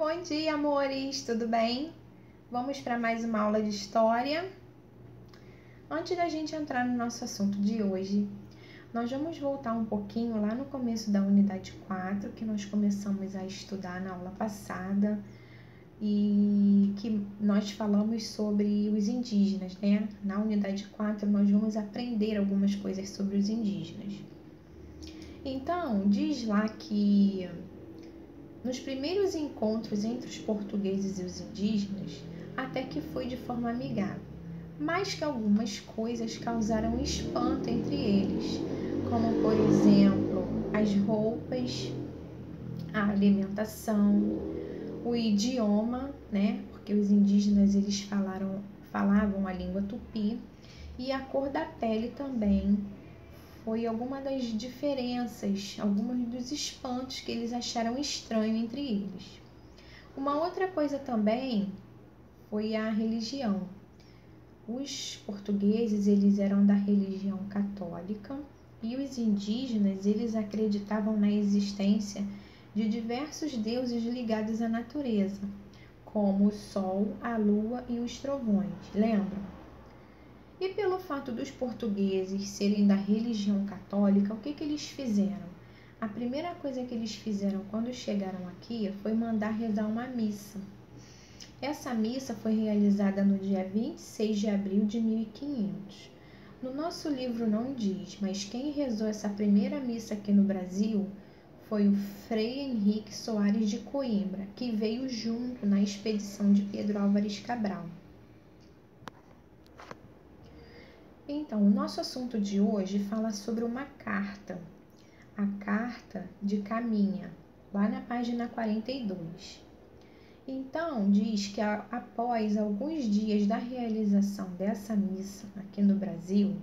Bom dia, amores! Tudo bem? Vamos para mais uma aula de história. Antes da gente entrar no nosso assunto de hoje, nós vamos voltar um pouquinho lá no começo da unidade 4, que nós começamos a estudar na aula passada e que nós falamos sobre os indígenas, né? Na unidade 4, nós vamos aprender algumas coisas sobre os indígenas. Então, diz lá que nos primeiros encontros entre os portugueses e os indígenas, até que foi de forma amigável, mas que algumas coisas causaram espanto entre eles, como, por exemplo, as roupas, a alimentação, o idioma, né? Porque os indígenas eles falavam a língua tupi, e a cor da pele também foi alguma das diferenças, alguns dos espantos que eles acharam estranho entre eles. Uma outra coisa também foi a religião. Os portugueses, eles eram da religião católica e os indígenas, eles acreditavam na existência de diversos deuses ligados à natureza, como o sol, a lua e os trovões, lembram? E pelo fato dos portugueses serem da religião católica, o que eles fizeram? A primeira coisa que eles fizeram quando chegaram aqui foi mandar rezar uma missa. Essa missa foi realizada no dia 26 de abril de 1500. No nosso livro não diz, mas quem rezou essa primeira missa aqui no Brasil foi o Frei Henrique Soares de Coimbra, que veio junto na expedição de Pedro Álvares Cabral. Então, o nosso assunto de hoje fala sobre uma carta, a Carta de Caminha, lá na página 42. Então, diz que após alguns dias da realização dessa missa aqui no Brasil,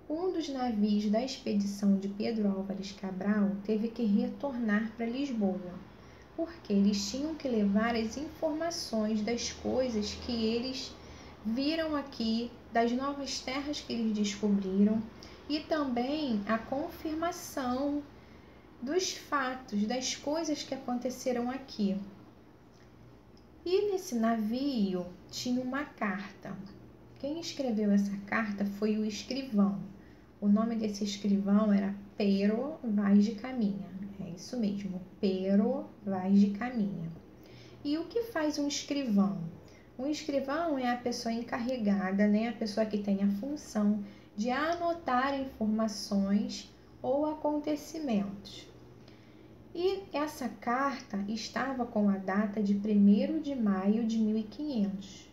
um dos navios da expedição de Pedro Álvares Cabral teve que retornar para Lisboa, porque eles tinham que levar as informações das coisas que eles viram aqui, das novas terras que eles descobriram e também a confirmação dos fatos, das coisas que aconteceram aqui. E nesse navio tinha uma carta. Quem escreveu essa carta foi o escrivão. O nome desse escrivão era Pero Vaz de Caminha. É isso mesmo, Pero Vaz de Caminha. E o que faz um escrivão? Um escrivão é a pessoa encarregada, né? A pessoa que tem a função de anotar informações ou acontecimentos. E essa carta estava com a data de 1º de maio de 1500.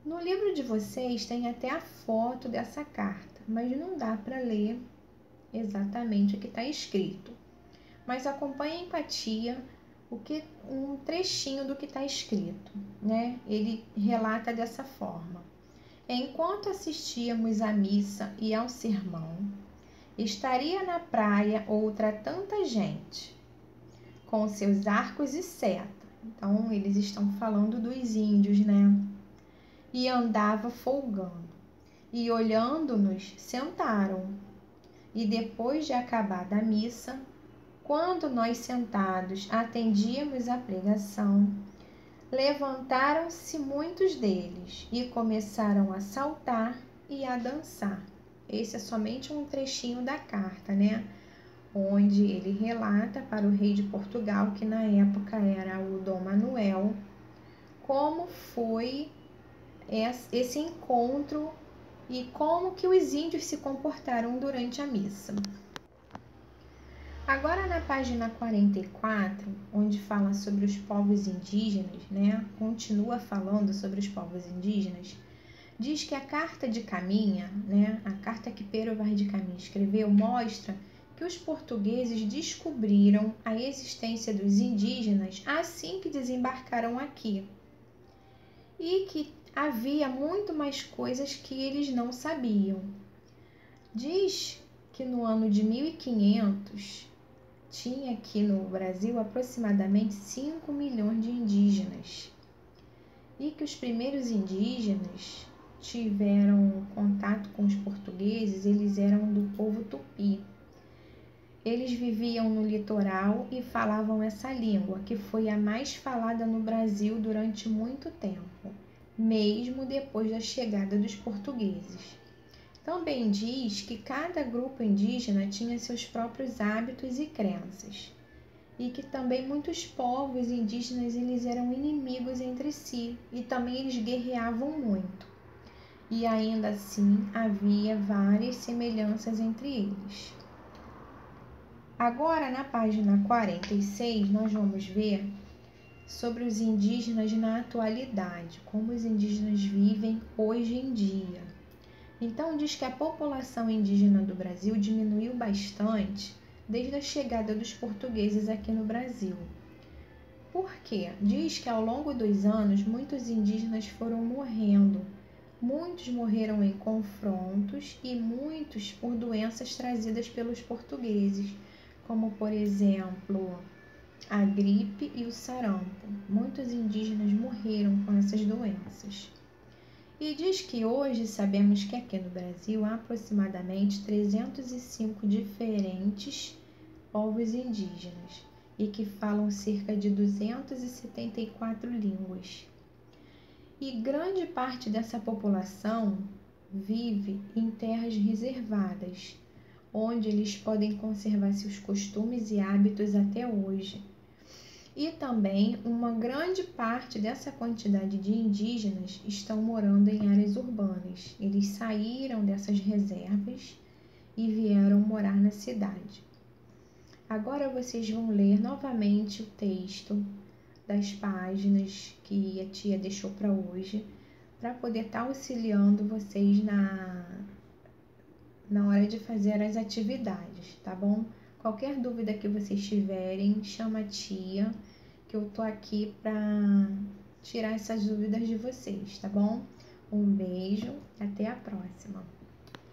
No livro de vocês tem até a foto dessa carta, mas não dá para ler exatamente o que está escrito. Mas acompanhe a empatia, um trechinho do que está escrito, né? Ele relata dessa forma: enquanto assistíamos à missa e ao sermão, estaria na praia outra tanta gente, com seus arcos e seta. Então, eles estão falando dos índios, né? E andava folgando. E olhando-nos, sentaram. E depois de acabada a missa, quando nós sentados atendíamos à pregação, levantaram-se muitos deles e começaram a saltar e a dançar. Esse é somente um trechinho da carta, né? Onde ele relata para o rei de Portugal, que na época era o Dom Manuel, como foi esse encontro e como que os índios se comportaram durante a missa. Agora na página 44, onde fala sobre os povos indígenas, né? Continua falando sobre os povos indígenas. Diz que a Carta de Caminha, né? A carta que Pero Vaz de Caminha escreveu, mostra que os portugueses descobriram a existência dos indígenas assim que desembarcaram aqui. E que havia muito mais coisas que eles não sabiam. Diz que no ano de 1500, tinha aqui no Brasil aproximadamente 5 milhões de indígenas e que os primeiros indígenas tiveram contato com os portugueses, eles eram do povo tupi. Eles viviam no litoral e falavam essa língua, que foi a mais falada no Brasil durante muito tempo, mesmo depois da chegada dos portugueses. Também diz que cada grupo indígena tinha seus próprios hábitos e crenças, e que também muitos povos indígenas eles eram inimigos entre si e também eles guerreavam muito. E ainda assim havia várias semelhanças entre eles. Agora, na página 46, nós vamos ver sobre os indígenas na atualidade, como os indígenas vivem hoje em dia. Então, diz que a população indígena do Brasil diminuiu bastante desde a chegada dos portugueses aqui no Brasil. Por quê? Diz que ao longo dos anos, muitos indígenas foram morrendo. Muitos morreram em confrontos e muitos por doenças trazidas pelos portugueses, como, por exemplo, a gripe e o sarampo. Muitos indígenas morreram com essas doenças. E diz que hoje sabemos que aqui no Brasil há aproximadamente 305 diferentes povos indígenas e que falam cerca de 274 línguas. E grande parte dessa população vive em terras reservadas, onde eles podem conservar seus costumes e hábitos até hoje. E também uma grande parte dessa quantidade de indígenas estão morando em áreas urbanas. Eles saíram dessas reservas e vieram morar na cidade. Agora vocês vão ler novamente o texto das páginas que a tia deixou para hoje, para poder estar auxiliando vocês na hora de fazer as atividades, tá bom? Qualquer dúvida que vocês tiverem, chama a tia, que eu tô aqui para tirar essas dúvidas de vocês, tá bom? Um beijo, até a próxima!